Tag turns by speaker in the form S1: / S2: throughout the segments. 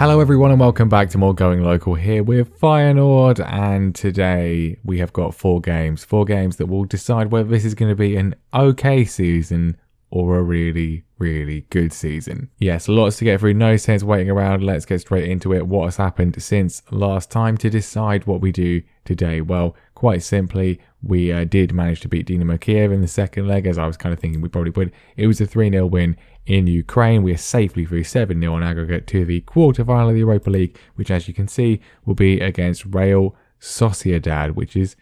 S1: Hello everyone and welcome back to more Going Local here with Feyenoord, and today we have got four games that will decide whether this is going to be an okay season or a really, really good season. Yes, lots to get through, no sense waiting around, let's get straight into it. What has happened since last time to decide what we do today? Well, quite simply, we did manage to beat Dynamo Kiev in the second leg, as I was kind of thinking we probably would. It was a 3-0 win in Ukraine. We are safely through 7-0 on aggregate to the quarter-final of the Europa League, which, as you can see, will be against Real Sociedad, which is,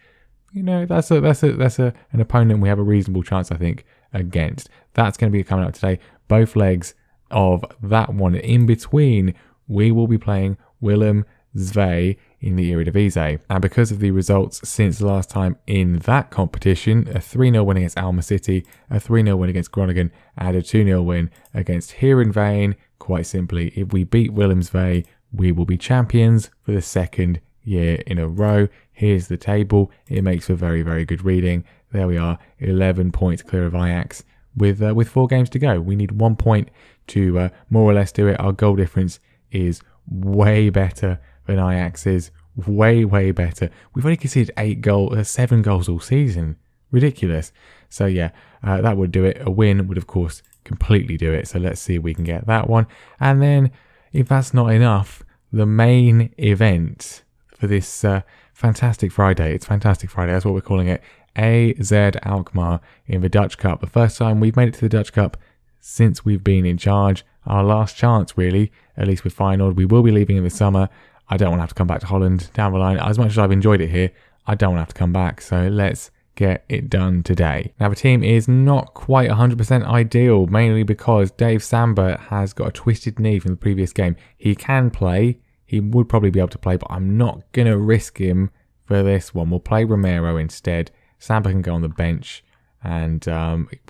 S1: you know, that's an opponent we have a reasonable chance, I think, against. That's going to be coming up today. Both legs of that one. In between, we will be playing Willem Zwei in the Eredivisie. And because of the results since last time in that competition, a 3-0 win against Alma City, a 3-0 win against Groningen, and a 2-0 win against Heerenveen, quite simply, if we beat Willem Zwei, we will be champions for the second year in a row. Here's the table. It makes for very, very good reading. There we are, 11 points clear of Ajax with 4 games to go. We need 1 point to more or less do it. Our goal difference is way better than Ajax's, way better. We've only conceded 7 goals all season. Ridiculous. So yeah, that would do it. A win would of course completely do it. So let's see if we can get that one. And then if that's not enough, the main event for this fantastic Friday. It's Fantastic Friday. That's what we're calling it. AZ Alkmaar in the Dutch Cup. The first time we've made it to the Dutch Cup since we've been in charge. Our last chance, really, at least with Feyenoord. We will be leaving in the summer. I don't want to have to come back to Holland down the line. As much as I've enjoyed it here, I don't want to have to come back. So let's get it done today. Now, the team is not quite 100% ideal, mainly because Dave Samba has got a twisted knee from the previous game. He can play. He would probably be able to play, but I'm not going to risk him for this one. We'll play Romero instead. Samba can go on the bench, and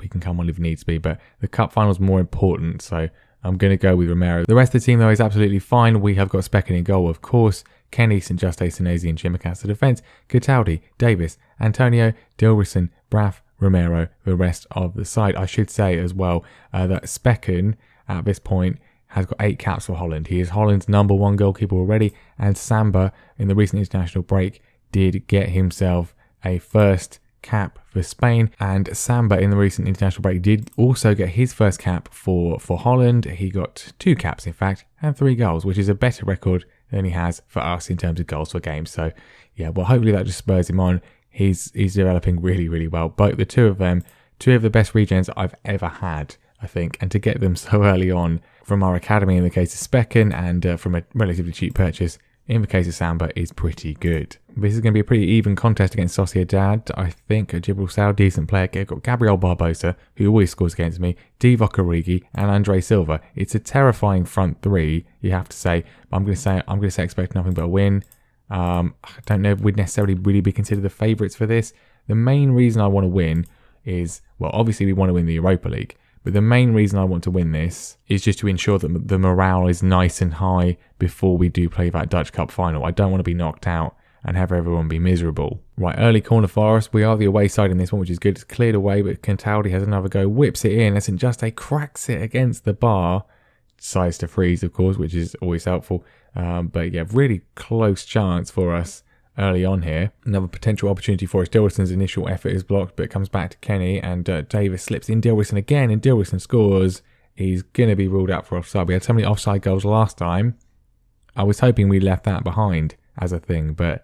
S1: we can come on if needs be. But the cup final is more important, so I'm going to go with Romero. The rest of the team, though, is absolutely fine. We have got Specken in goal, of course. Kenny, St. Juste, Senesi and Chimicas to defence. Cataldi, Davis, Antonio, Dilrosun, Braff, Romero, the rest of the side. I should say as well that Specken, at this point, has got 8 caps for Holland. He is Holland's #1 goalkeeper already. And Samba, in the recent international break, did get himself a first cap for Spain, and Samba in the recent international break did also get his first cap for Holland. He got 2 caps in fact and 3 goals, which is a better record than he has for us in terms of goals per game. So yeah, well, hopefully that just spurs him on. He's developing really well. Both the two of them, 2 of the best regens I've ever had, I think, and to get them so early on from our academy in the case of Specken, and from a relatively cheap purchase in the case of Samba, is pretty good. This is going to be a pretty even contest against Sociedad. I think Jibril Sow, decent player. I've got Gabriel Barbosa, who always scores against me, Divock Origi, and Andre Silva. It's a terrifying front 3, you have to say. But I'm going to say expect nothing but a win. I don't know if we'd necessarily really be considered the favourites for this. The main reason I want to win is, well, obviously we want to win the Europa League. But the main reason I want to win this is just to ensure that the morale is nice and high before we do play that Dutch Cup final. I don't want to be knocked out and have everyone be miserable. Right, early corner for us. We are the away side in this one, which is good. It's cleared away, but Cataldi has another go, whips it in. St. Juste cracks it against the bar. Decides to freeze, of course, which is always helpful. But yeah, really close chance for us early on here. Another potential opportunity for us. Dilroson's initial effort is blocked, but it comes back to Kenny, and Davis slips in Dilroson again, and Dilroson scores. He's going to be ruled out for offside. We had so many offside goals last time. I was hoping we left that behind as a thing, but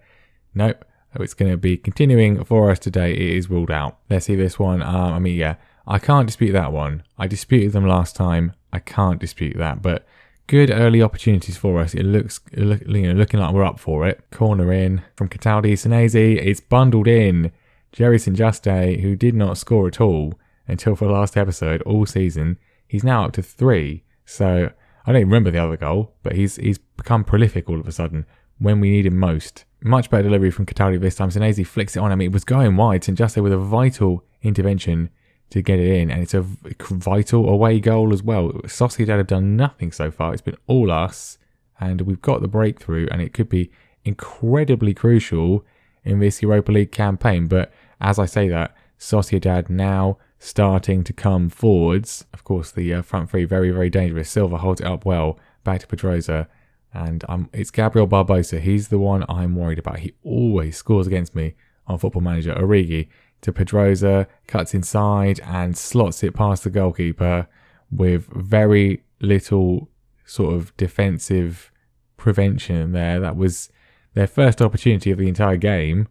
S1: nope. It's going to be continuing for us today. It is ruled out. Let's see this one. I can't dispute that one. I disputed them last time. I can't dispute that, but good early opportunities for us. It looks looking like we're up for it. Corner in from Cataldi. Senesi. It's bundled in. Jerry St. Juste, who did not score at all until for the last episode all season. He's now up to 3. So I don't even remember the other goal, but he's become prolific all of a sudden when we need him most. Much better delivery from Cataldi this time. Senesi flicks it on. I mean, it was going wide. St. Juste with a vital intervention to get it in, and it's a vital away goal as well. Sociedad have done nothing so far. It's been all us, and we've got the breakthrough, and it could be incredibly crucial in this Europa League campaign. But as I say that, Sociedad now starting to come forwards. Of course, the front 3 very, very dangerous. Silva holds it up well, back to Pedrosa, And it's Gabriel Barbosa. He's the one I'm worried about. He always scores against me on Football Manager. Origi to Pedrosa, cuts inside and slots it past the goalkeeper with very little sort of defensive prevention there. That was their first opportunity of the entire game,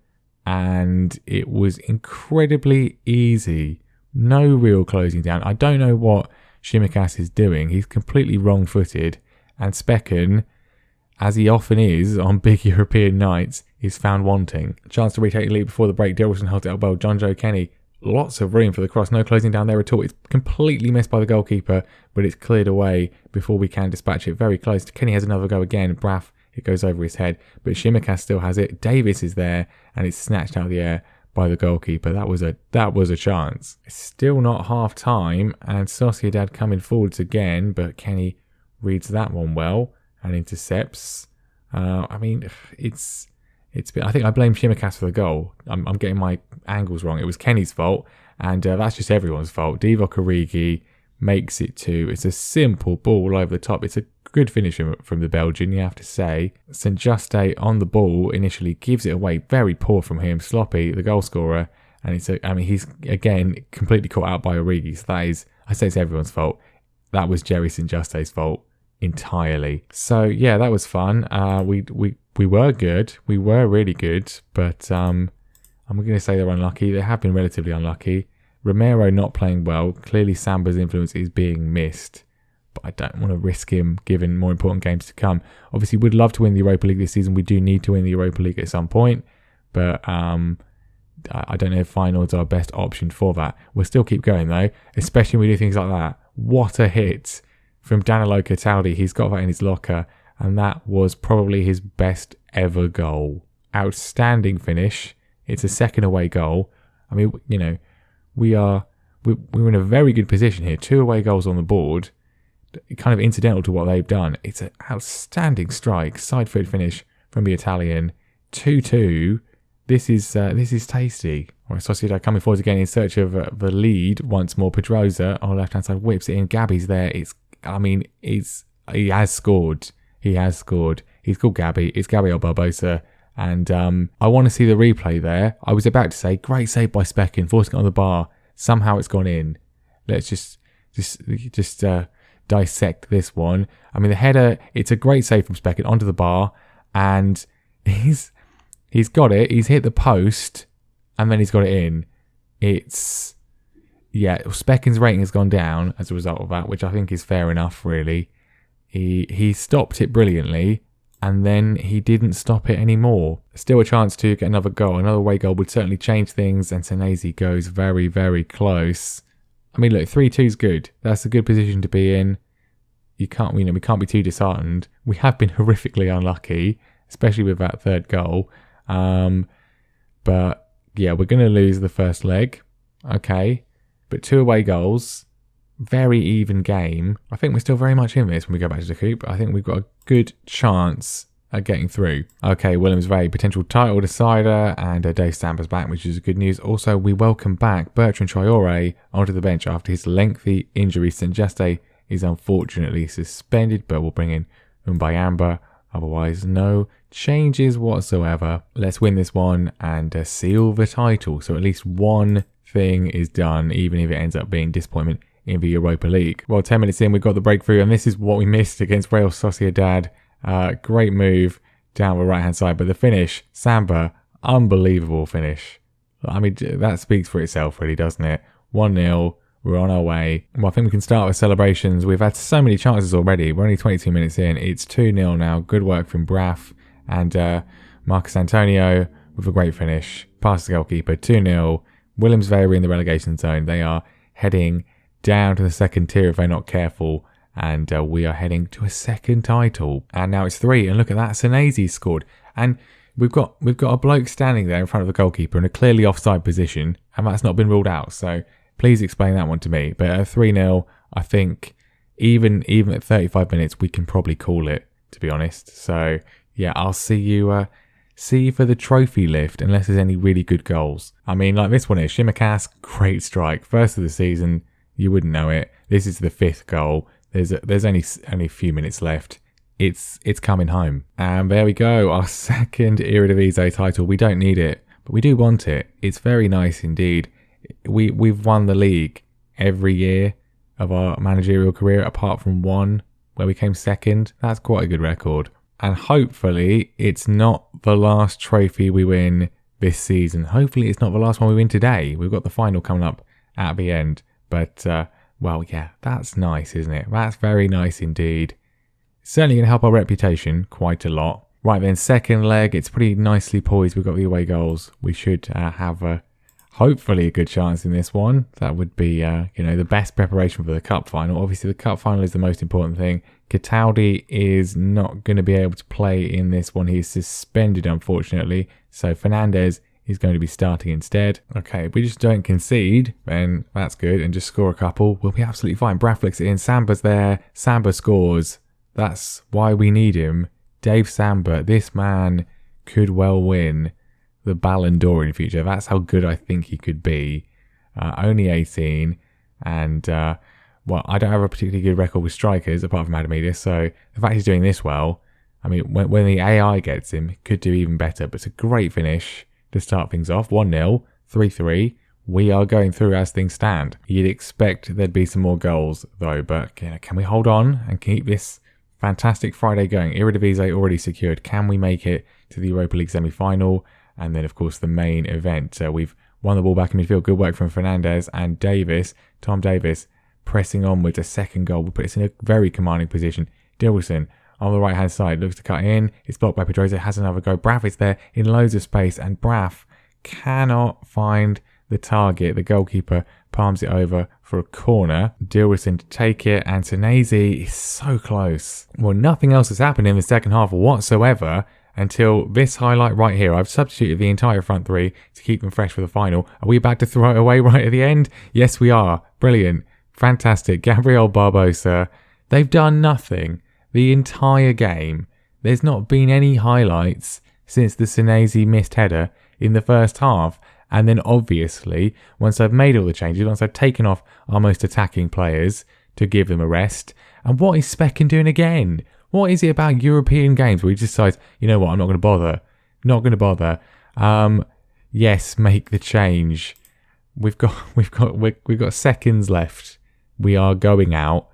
S1: and it was incredibly easy. No real closing down. I don't know what Tsimikas is doing. He's completely wrong-footed, and Specken, as he often is on big European nights, is found wanting. Chance to retake the lead before the break. Dilrosun holds it up well. John Joe Kenny, lots of room for the cross. No closing down there at all. It's completely missed by the goalkeeper, but it's cleared away before we can dispatch it. Very close. Kenny has another go again. Braff, it goes over his head, but Tsimikas still has it. Davis is there, and it's snatched out of the air by the goalkeeper. That was a chance. It's still not half time, and Sociedad coming forwards again, but Kenny reads that one well and intercepts. I think I blame Tsimikas for the goal. I'm getting my angles wrong. It was Kenny's fault, and that's just everyone's fault. Divock Origi makes it 2. It's a simple ball over the top. It's a good finish from the Belgian, you have to say. St. Juste on the ball initially gives it away. Very poor from him. Sloppy, the goal scorer. And he's again completely caught out by Origi. So that is, I say it's everyone's fault. That was Jerry St. Juste's fault entirely. So yeah, that was fun. We were good. We were really good. But I'm going to say they're unlucky. They have been relatively unlucky. Romero not playing well. Clearly Samba's influence is being missed. But I don't want to risk him given more important games to come. Obviously, we'd love to win the Europa League this season. We do need to win the Europa League at some point. But I don't know if Feyenoord's our best option for that. We'll still keep going, though, especially when we do things like that. What a hit from Danilo Cataldi. He's got that in his locker, and that was probably his best ever goal. Outstanding finish. It's a second away goal. I mean, we're in a very good position here. 2 away goals on the board. Kind of incidental to what they've done. It's an outstanding strike, side foot finish from the Italian. 2-2. This is tasty. Right, Sociedad coming forward again in search of the lead once more. Pedrosa on the left hand side whips it in. Gabby's there. He has scored. He's called Gabby. It's Gabriel Barbosa, and I want to see the replay there. I was about to say great save by Specken, forcing it on the bar. Somehow it's gone in. Let's just dissect this one. I mean, the header, it's a great save from Specken onto the bar, and he's got it. He's hit the post, and then he's got it in. Specken's rating has gone down as a result of that, which I think is fair enough, really. He stopped it brilliantly, and then he didn't stop it anymore. Still a chance to get another goal. Another away goal would certainly change things, and Senesi goes very, very close. I mean, look, 3-2 is good. That's a good position to be in. We can't be too disheartened. We have been horrifically unlucky, especially with that third goal. But yeah, we're going to lose the first leg. Okay. But 2 away goals. Very even game. I think we're still very much in this when we go back to the coop. I think we've got a good chance at getting through. Okay, Williams Bay, potential title decider, and Dave Samba's back, which is good news. Also, we welcome back Bertrand Traore onto the bench after his lengthy injury. St. Juste is unfortunately suspended, but we'll bring in Mbayamba. Otherwise, no changes whatsoever. Let's win this one and seal the title. So at least one thing is done, even if it ends up being disappointment in the Europa League. Well, 10 minutes in, we got the breakthrough, and this is what we missed against Real Sociedad. Great move down the right-hand side, but the finish, Samba, unbelievable finish. I mean, that speaks for itself, really, doesn't it? 1-0, we're on our way. Well, I think we can start with celebrations. We've had so many chances already. We're only 22 minutes in. It's 2-0 now. Good work from Braff and Marcus Antonio with a great finish. Past the goalkeeper, 2-0. Williams Bay are in the relegation zone. They are heading down to the second tier if they're not careful, and we are heading to a second title. And now it's 3, and look at that, Senesi scored, and we've got a bloke standing there in front of the goalkeeper in a clearly offside position, and that's not been ruled out. So please explain that one to me. But at 3-0, I think even at 35 minutes we can probably call it, to be honest. So yeah, I'll see you for the trophy lift, unless there's any really good goals. I mean, like this one here, Tsimikas, great strike, first of the season. You wouldn't know it. This is the 5th goal. There's only a few minutes left. it's coming home. And there we go, our second Eredivisie title. We don't need it, but we do want it. It's very nice indeed. We've won the league every year of our managerial career, apart from one where we came second. That's quite a good record. And hopefully it's not the last trophy we win this season. Hopefully it's not the last one we win today. We've got the final coming up at the end. But, well, yeah, that's nice, isn't it? That's very nice indeed. Certainly going to help our reputation quite a lot. Right then, second leg, it's pretty nicely poised. We've got the away goals. We should have hopefully a good chance in this one. That would be, the best preparation for the cup final. Obviously, the cup final is the most important thing. Cataldi is not going to be able to play in this one. He's suspended, unfortunately. So Fernandez is going to be starting instead. Okay, if we just don't concede, then that's good. And just score a couple, we'll be absolutely fine. Brad flicks it in. Samba's there. Samba scores. That's why we need him. Dave Samba, this man could well win the Ballon d'Or in the future. That's how good I think he could be. Only 18, and I don't have a particularly good record with strikers apart from Adamidis, so the fact he's doing this well, I mean, when the AI gets him, he could do even better. But it's a great finish to start things off. 1-0, 3-3. We are going through as things stand. You'd expect there'd be some more goals though, but can we hold on and keep this fantastic Friday going? Eredivisie already secured. Can we make it to the Europa League semi-final? And then, of course, the main event. We've won the ball back in midfield. Good work from Fernandez and Davis. Tom Davis pressing on with a second goal. Will put us in a very commanding position. Dilson on the right-hand side looks to cut in. It's blocked by Pedrosa. Has another go. Braff is there in loads of space. And Braff cannot find the target. The goalkeeper palms it over for a corner. Dilson to take it. And Senesi is so close. Well, nothing else has happened in the second half whatsoever until this highlight right here. I've substituted the entire front three to keep them fresh for the final. Are we about to throw it away right at the end? Yes, we are. Brilliant. Fantastic. Gabriel Barbosa. They've done nothing the entire game. There's not been any highlights since the Senesi missed header in the first half. And then obviously, once I've made all the changes, once I've taken off our most attacking players to give them a rest, and what is Specken doing again? What is it about European games where he decides, you know what, I'm not going to bother. Not going to bother. Yes, make the change. We've got seconds left. We are going out,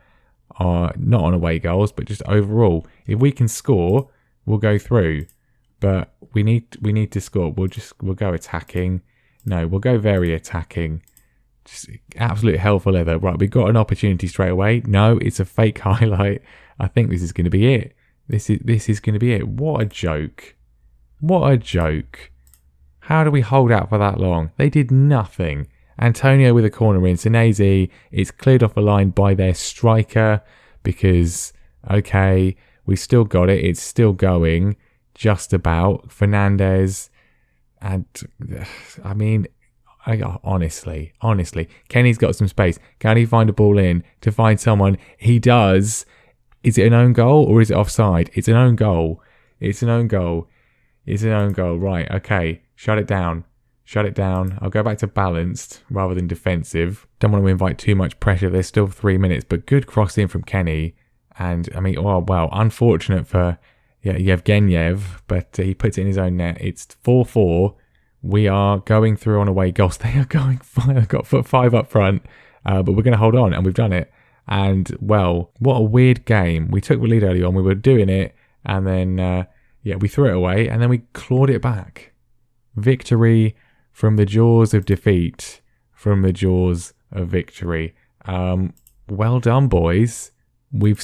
S1: not on away goals, but just overall. If we can score, we'll go through. But we need to score. We'll go attacking. No, we'll go very attacking. Just absolute hell for leather. Right, we got an opportunity straight away. No, it's a fake highlight. I think this is going to be it. This is going to be it. What a joke. What a joke. How do we hold out for that long? They did nothing. Antonio with a corner in. Senesi, it's cleared off the line by their striker because, okay, we still got it. It's still going. Just about. Fernandez. And, I mean, honestly, Kenny's got some space. Can he find a ball in to find someone? He does. Is it an own goal or is it offside? It's an own goal. It's an own goal. It's an own goal. Right, okay. Shut it down. Shut it down. I'll go back to balanced rather than defensive. Don't want to invite too much pressure. There's still 3 minutes, but good crossing from Kenny. And, I mean, unfortunate for Yevgeniev, but he puts it in his own net. It's 4-4. We are going through on away goals. They are going 5. I've got foot 5 up front, but we're going to hold on, and we've done it. And, well, what a weird game. We took the lead early on. We were doing it, and then, we threw it away, and then we clawed it back. Victory from the jaws of defeat, from the jaws of victory. Well done, boys. We've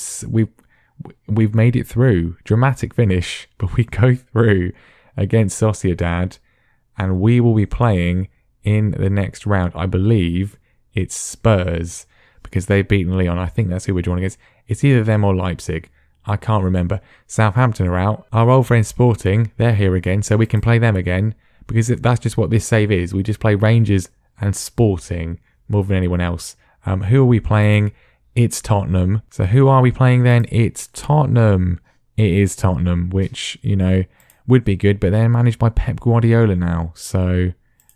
S1: made it through. Dramatic finish, but we go through against Sociedad, and we will be playing in the next round. I believe it's Spurs, because they've beaten Lyon. I think that's who we're drawing against. It's either them or Leipzig. I can't remember. Southampton are out. Our old friends Sporting, they're here again, so we can play them again, because that's just what this save is. We just play Rangers and Sporting more than anyone else. Who are we playing? It's Tottenham. So who are we playing then? It's Tottenham. It is Tottenham, which, would be good, but they're managed by Pep Guardiola now. So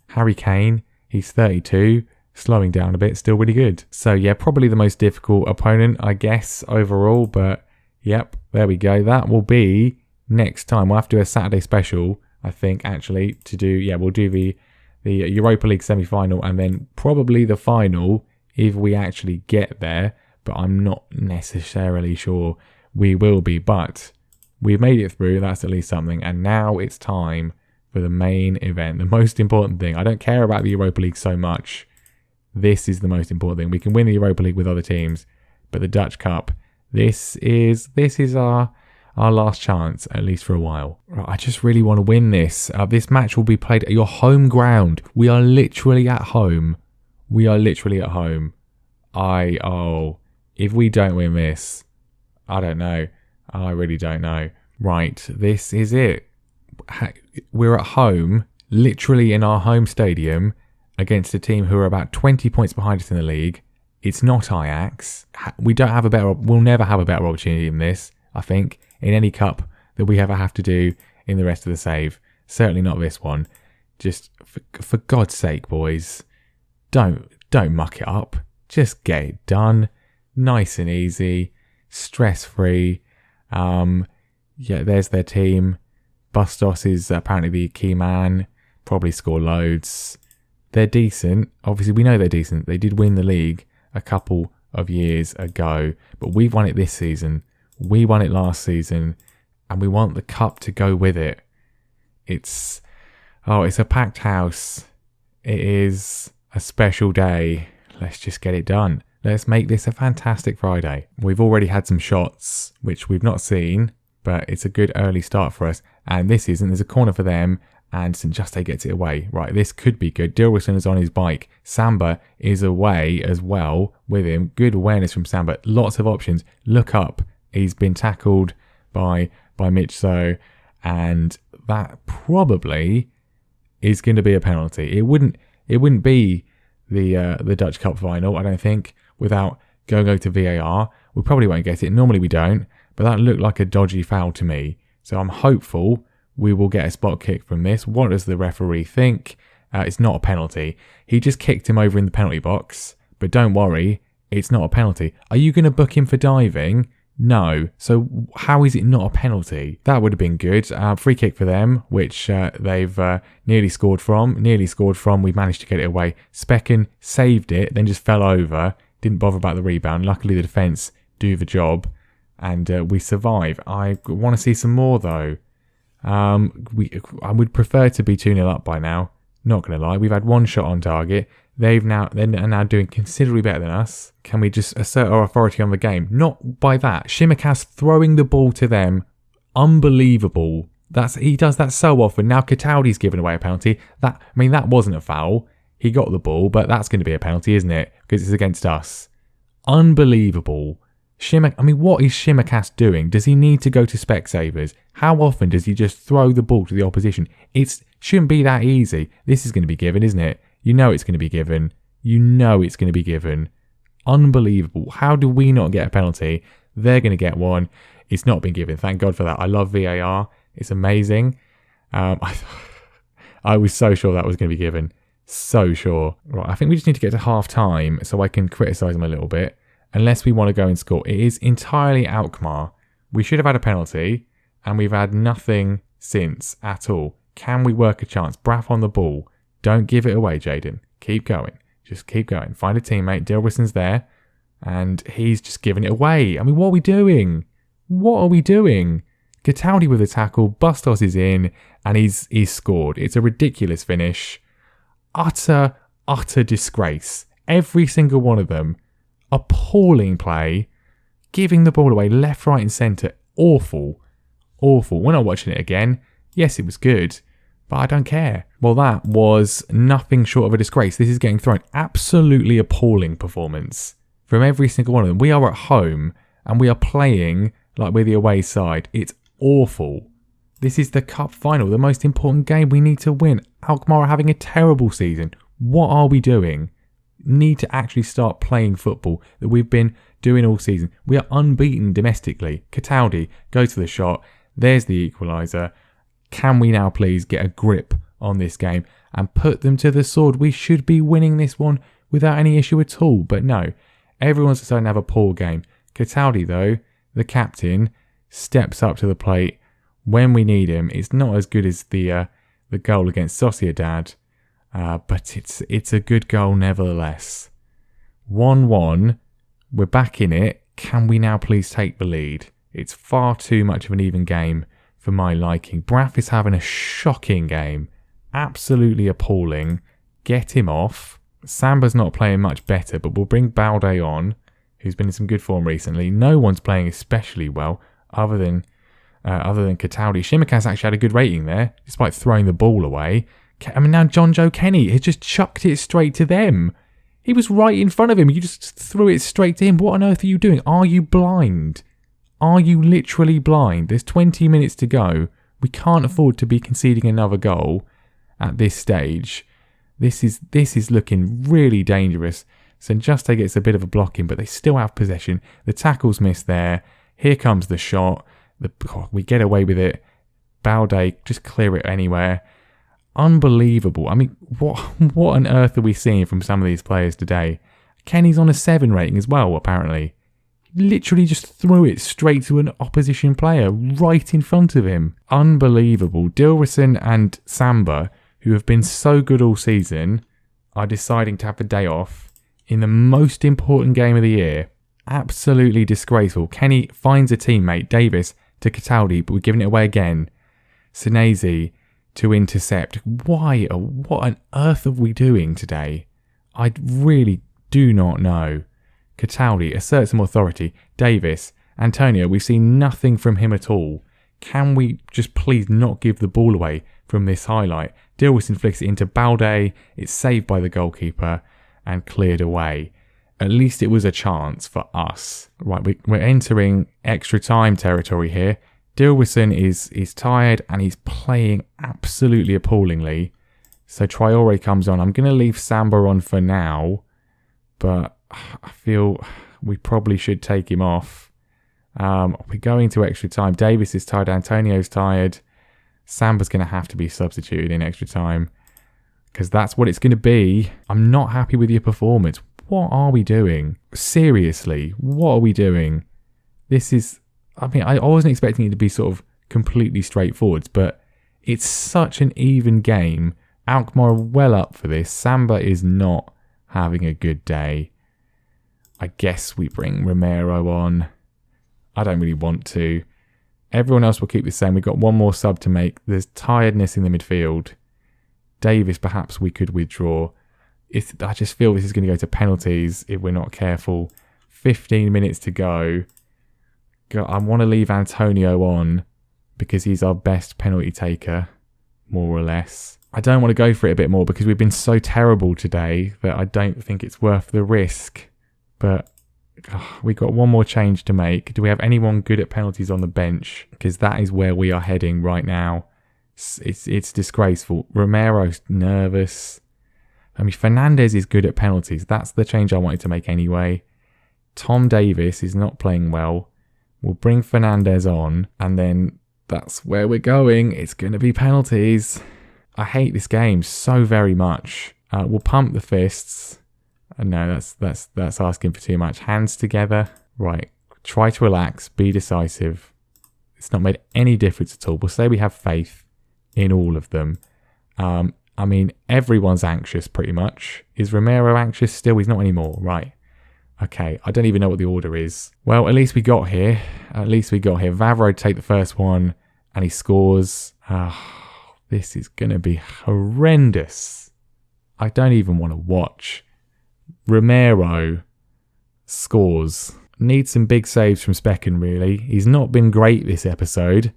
S1: Harry Kane, he's 32, slowing down a bit, still really good. So yeah, probably the most difficult opponent, I guess, overall, but Yep, there we go. That will be next time. We'll have to do a Saturday special, I think, actually, to do, we'll do the Europa League semi-final and then probably the final if we actually get there. But I'm not necessarily sure we will be. But we've made it through. That's at least something. And now it's time for the main event, the most important thing. I don't care about the Europa League so much. This is the most important thing. We can win the Europa League with other teams, but the Dutch Cup, this is our last chance, at least for a while. Right, I just really want to win this. This match will be played at your home ground. We are literally at home. If we don't win this, I don't know. I really don't know. Right, this is it. We're at home, literally in our home stadium, against a team who are about 20 points behind us in the league. It's not Ajax. We'll never have a better opportunity than this, I think, in any cup that we ever have to do in the rest of the save. Certainly not this one. Just, for God's sake, boys, don't muck it up. Just get it done. Nice and easy. Stress-free. There's their team. Bustos is apparently the key man. Probably score loads. They're decent. Obviously, we know they're decent. They did win the league a couple of years ago, but we've won it this season. We won it last season, and we want the cup to go with it. It's a packed house. It is a special day. Let's just get it done. Let's make this a fantastic Friday. We've already had some shots, which we've not seen, but it's a good early start for us. And this isn't. There's a corner for them, and St. Juste gets it away. Right, this could be good. Dilrosun is on his bike. Samba is away as well with him. Good awareness from Samba. Lots of options. Look up. He's been tackled by Mitso, and that probably is going to be a penalty. It wouldn't be the Dutch Cup final, I don't think, without going to VAR. We probably won't get it. Normally we don't, but that looked like a dodgy foul to me. So I'm hopeful we will get a spot kick from this. What does the referee think? It's not a penalty. He just kicked him over in the penalty box, but don't worry, it's not a penalty. Are you going to book him for diving? No. So how is it not a penalty? That would have been good. Free kick for them, which they've nearly scored from. We've managed to get it away. Specken saved it, then just fell over. Didn't bother about the rebound. Luckily the defence do the job, and we survive. I want to see some more though. I would prefer to be 2-0 up by now. Not going to lie. We've had one shot on target. They're now doing considerably better than us. Can we just assert our authority on the game? Not by that. Shimikas throwing the ball to them. Unbelievable. He does that so often. Now Cataldi's given away a penalty. That wasn't a foul. He got the ball, but that's going to be a penalty, isn't it? Because it's against us. Unbelievable. What is Shimikas doing? Does he need to go to Specsavers? How often does he just throw the ball to the opposition? It shouldn't be that easy. This is going to be given, isn't it? You know it's going to be given. Unbelievable. How do we not get a penalty? They're going to get one. It's not been given. Thank God for that. I love VAR. It's amazing. I was so sure that was going to be given. So sure. Right, I think we just need to get to half time so I can criticise them a little bit. Unless we want to go and score. It is entirely Alkmaar. We should have had a penalty, and we've had nothing since at all. Can we work a chance? Braff on the ball. Don't give it away, Jaden. Keep going. Just keep going. Find a teammate. Dilroson's there, and he's just giving it away. What are we doing? Cataldi with a tackle. Bustos is in, and he's scored. It's a ridiculous finish. Utter disgrace. Every single one of them. Appalling play, giving the ball away left, right and centre. Awful. We're not watching it again. Yes, it was good, but I don't care. Well, that was nothing short of a disgrace. This is getting thrown. Absolutely appalling performance from every single one of them. We are at home and we are playing like we're the away side. It's awful. This is the cup final, the most important game we need to win. Alkmaar are having a terrible season. What are we doing? Need to actually start playing football that we've been doing all season. We are unbeaten domestically. Cataldi goes for the shot. There's the equaliser. Can we now please get a grip on this game and put them to the sword? We should be winning this one without any issue at all. But no, everyone's deciding to have a poor game. Cataldi, though, the captain, steps up to the plate when we need him. It's not as good as the goal against Sociedad, but it's a good goal nevertheless. 1-1, we're back in it. Can we now please take the lead? It's far too much of an even game for my liking. Braff is having a shocking game. Absolutely appalling. Get him off. Samba's not playing much better, but we'll bring Balde on, who's been in some good form recently. No one's playing especially well, other than Cataldi. Shimaka's actually had a good rating there, despite throwing the ball away. I mean, now John Joe Kenny has just chucked it straight to them. He was right in front of him. You just threw it straight to him. What on earth are you doing? Are you blind? Are you literally blind? There's 20 minutes to go. We can't afford to be conceding another goal at this stage. This is looking really dangerous. St. Juste gets a bit of a blocking, but they still have possession. The tackle's missed there. Here comes the shot. We get away with it. Balde, just clear it anywhere. Unbelievable. I mean, what on earth are we seeing from some of these players today? Kenny's on a 7 rating as well, apparently. He literally just threw it straight to an opposition player right in front of him. Unbelievable. Dilrosun and Samba, who have been so good all season, are deciding to have a day off in the most important game of the year. Absolutely disgraceful. Kenny finds a teammate, Davis, to Cataldi, but we're giving it away again. Senesi to intercept. Why? What on earth are we doing today? I really do not know. Cataldi asserts some authority. Davis, Antonio, we've seen nothing from him at all. Can we just please not give the ball away from this highlight? Dilrosun flicks it into Balde. It's saved by the goalkeeper and cleared away. At least it was a chance for us. Right, we're entering extra time territory here. Dilrosun is tired and he's playing absolutely appallingly. So Traore comes on. I'm going to leave Samba on for now, but I feel we probably should take him off. We're going to extra time. Davis is tired. Antonio's tired. Samba's going to have to be substituted in extra time because that's what it's going to be. I'm not happy with your performance. What are we doing? Seriously, what are we doing? This is... I mean, I wasn't expecting it to be sort of completely straightforward, but it's such an even game. Alkmaar are well up for this. Samba is not having a good day. I guess we bring Romero on. I don't really want to. Everyone else will keep the same. We've got one more sub to make. There's tiredness in the midfield. Davis, perhaps we could withdraw. I just feel this is going to go to penalties if we're not careful. 15 minutes to go. I want to leave Antonio on because he's our best penalty taker, more or less. I don't want to go for it a bit more because we've been so terrible today that I don't think it's worth the risk. But we've got one more change to make. Do we have anyone good at penalties on the bench? Because that is where we are heading right now. It's disgraceful. Romero's nervous. I mean, Fernandez is good at penalties. That's the change I wanted to make anyway. Tom Davis is not playing well. We'll bring Fernandez on, and then that's where we're going. It's going to be penalties. I hate this game so very much. We'll pump the fists. No, that's asking for too much. Hands together. Right. Try to relax. Be decisive. It's not made any difference at all. We'll say we have faith in all of them. I mean, everyone's anxious pretty much. Is Romero anxious still? He's not anymore. Right. Okay, I don't even know what the order is. Well, at least we got here. Vavro take the first one, and he scores. This is going to be horrendous. I don't even want to watch. Romero scores. Needs some big saves from Specken, really. He's not been great this episode.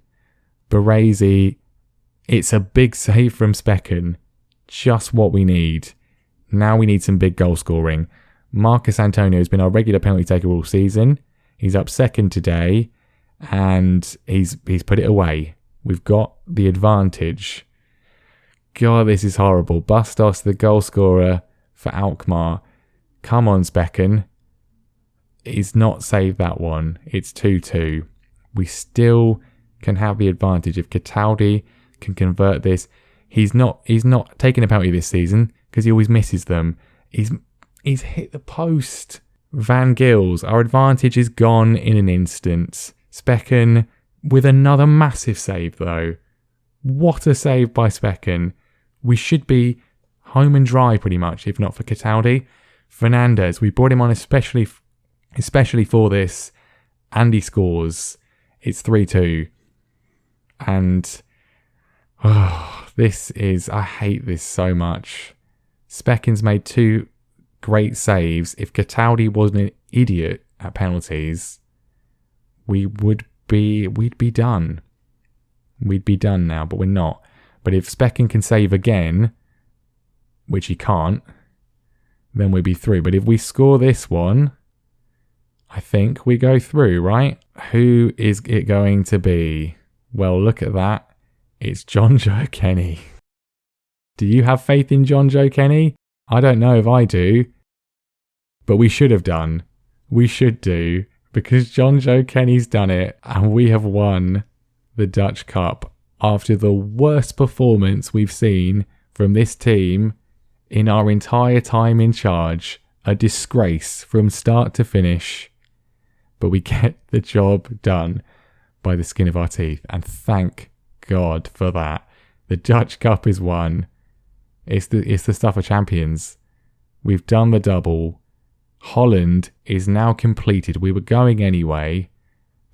S1: Baresi, it's a big save from Specken. Just what we need. Now we need some big goal scoring. Marcus Antonio has been our regular penalty taker all season. He's up second today, and he's put it away. We've got the advantage. God, this is horrible. Bustos, the goal scorer for Alkmaar. Come on, Specken. He's not saved that one. It's 2-2. We still can have the advantage if Cataldi can convert this. He's not taking a penalty this season because he always misses them. He's hit the post. Van Gils, our advantage is gone in an instant. Specken with another massive save though. What a save by Specken. We should be home and dry pretty much, if not for Cataldi. Fernandez, we brought him on especially for this, and he scores. It's 3-2. And I hate this so much. Specken's made 2 great saves. If Cataldi wasn't an idiot at penalties, we'd be done. We'd be done now, but we're not. But if Specken can save again, which he can't, then we'd be through. But if we score this one, I think we go through, right? Who is it going to be? Well, look at that. It's John Joe Kenny. Do you have faith in John Joe Kenny? I don't know if I do. But we should have done. We should do. Because John Joe Kenny's done it. And we have won the Dutch Cup after the worst performance we've seen from this team in our entire time in charge. A disgrace from start to finish. But we get the job done by the skin of our teeth. And thank God for that. The Dutch Cup is won. It's the stuff of champions. We've done the double. Holland is now completed. We were going anyway,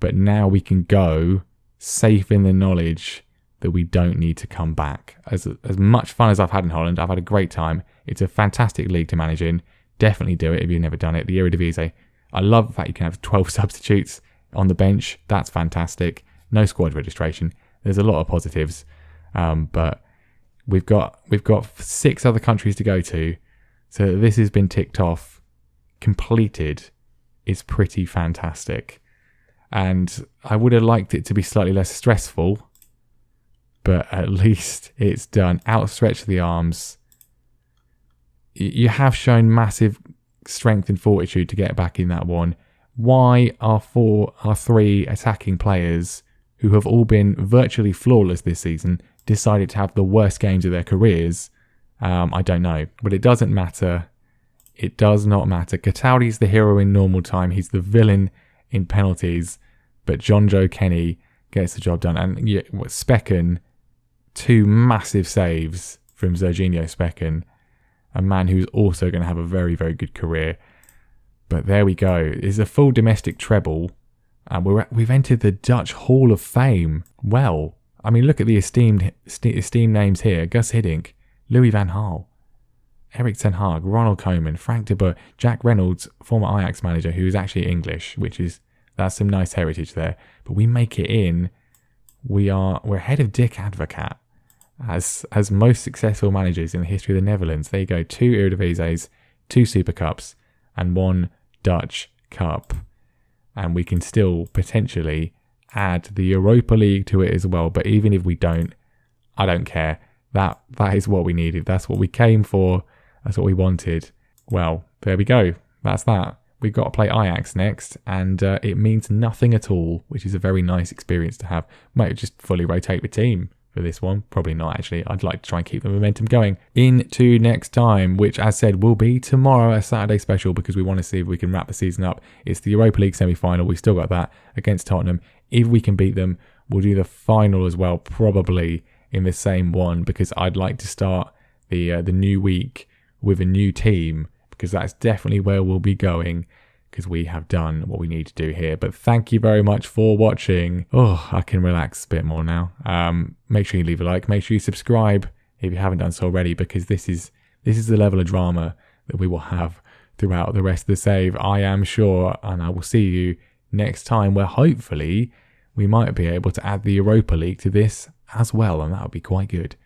S1: but now we can go safe in the knowledge that we don't need to come back. As much fun as I've had in Holland, I've had a great time. It's a fantastic league to manage in. Definitely do it if you've never done it. The Eredivisie. I love the fact you can have 12 substitutes on the bench. That's fantastic. No squad registration. There's a lot of positives, but we've got 6 other countries to go to, so this has been ticked off. Completed is pretty fantastic, and I would have liked it to be slightly less stressful, but at least it's done. Outstretch the arms. You have shown massive strength and fortitude to get back in that one. Why are 3 attacking players who have all been virtually flawless this season decided to have the worst games of their careers? I don't know, but it doesn't matter. It does not matter. Cataldi's the hero in normal time. He's the villain in penalties. But John Joe Kenny gets the job done. And Specken, 2 massive saves from Serginho Specken, a man who's also going to have a very, very good career. But there we go. It's a full domestic treble. And we've entered the Dutch Hall of Fame. Well, I mean, look at the esteemed names here. Gus Hiddink, Louis van Gaal, Erik ten Hag, Ronald Koeman, Frank de Boer, Jack Reynolds, former Ajax manager, who is actually English, that's some nice heritage there. But we make it in. We're ahead of Dick Advocaat as most successful managers in the history of the Netherlands. There you go, 2 Eredivises, 2 Super Cups, and 1 Dutch Cup. And we can still potentially add the Europa League to it as well. But even if we don't, I don't care. That is what we needed. That's what we came for. That's what we wanted. Well, there we go. That's that. We've got to play Ajax next, and it means nothing at all, which is a very nice experience to have. Might just fully rotate the team for this one. Probably not, actually. I'd like to try and keep the momentum going into next time, which, as said, will be tomorrow, a Saturday special, because we want to see if we can wrap the season up. It's the Europa League semi-final. We've still got that against Tottenham. If we can beat them, we'll do the final as well, probably in the same one, because I'd like to start the new week with a new team, because that's definitely where we'll be going, because we have done what we need to do here. But thank you very much for watching. Oh, I can relax a bit more now. Make sure you leave a like. Make sure you subscribe if you haven't done so already, because this is the level of drama that we will have throughout the rest of the save, I am sure. And I will see you next time, where hopefully we might be able to add the Europa League to this as well, and that would be quite good.